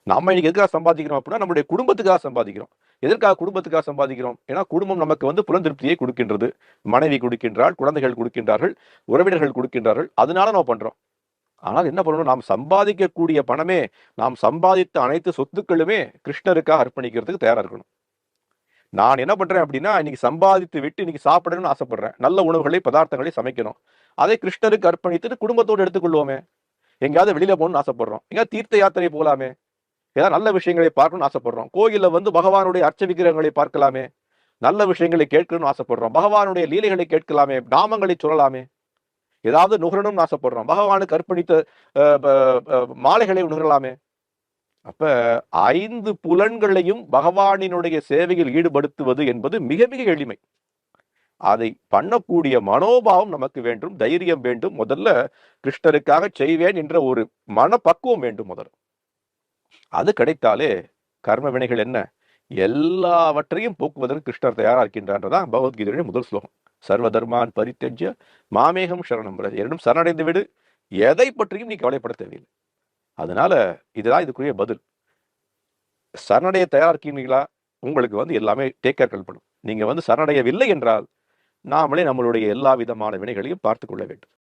நம்ம இன்னைக்கு எதுக்காக சம்பாதிக்கிறோம் அப்படின்னா நம்மளுடைய குடும்பத்துக்காக சம்பாதிக்கிறோம். எதற்காக குடும்பத்துக்காக சம்பாதிக்கிறோம்? ஏன்னா குடும்பம் நமக்கு வந்து புலந்திருப்தியை கொடுக்கின்றது. மனைவி கொடுக்கின்றாள், குழந்தைகள் கொடுக்கின்றார்கள், உறவினர்கள் கொடுக்கின்றார்கள். அதனால நம்ம பண்றோம். ஆனால் என்ன பண்ணணும்? நாம் சம்பாதிக்கக்கூடிய பணமே, நாம் சம்பாதித்த அனைத்து சொத்துக்களுமே கிருஷ்ணருக்காக அர்ப்பணிக்கிறதுக்கு தயாரா இருக்கணும். நான் என்ன பண்றேன் அப்படின்னா, இன்னைக்கு சம்பாதித்து விட்டு இன்னைக்கு சாப்பிடணும்னு ஆசைப்படுறேன். நல்ல உணவுகளை, பதார்த்தங்களை சமைக்கணும். அதை கிருஷ்ணருக்கு அர்ப்பணித்துட்டு குடும்பத்தோடு எடுத்துக்கொள்வோமே. எங்கேயாவது வெளியில போகணும்னு ஆசைப்படுறோம். எங்கேயாவது தீர்த்த யாத்திரை போலாமே. ஏதாவது நல்ல விஷயங்களை பார்க்கணும்னு ஆசைப்படுறோம். கோயில்ல வந்து பகவானுடைய அர்ச்ச விக்கிரகங்களை பார்க்கலாமே. நல்ல விஷயங்களை கேட்கணும்னு ஆசைப்படுறோம். பகவானுடைய லீலைகளை கேட்கலாமே. நாமங்களை சொல்லலாமே. ஏதாவது நுகரணும்னு ஆசைப்படுறோம். பகவானுக்கு அர்ப்பணித்த அ ப அ மாலைகளை நுகரலாமே. அப்ப 5 புலன்களையும் பகவானினுடைய சேவையில் ஈடுபடுத்துவது என்பது மிக மிக எளிமை. அதை பண்ணக்கூடிய மனோபாவம் நமக்கு வேண்டும், தைரியம் வேண்டும். முதல்ல கிருஷ்ணருக்காக செய்வேன் என்ற ஒரு மனப்பக்குவம் வேண்டும் முதல்ல. அது கிடைத்தாலே கர்ம வினைகள் என்ன? எல்லாவற்றையும் போக்குவதற்கு கிருஷ்ணர் தயாரா இருக்கின்றான்றதான் பகவத்கீதையுடைய முதல் ஸ்லோகம். சர்வ தர்மான் பரித்யஜ்ய மாமேகம் சரணம் விரஜ. என்னிடம் சரணடைந்து விடு. எதை பற்றியும் நீ கவலைப்பட தேவையில்லை. அதனால இதுதான் இதுக்குரிய பதில். சரணடைய தயாரா இருக்கீங்களா? உங்களுக்கு வந்து எல்லாமே டேக் கேர் பண்ணணும். நீங்க வந்து சரணடையவில்லை என்றால், நாமளே நம்மளுடைய எல்லா விதமான வினைகளையும் பார்த்துக் கொள்ள வேண்டும்.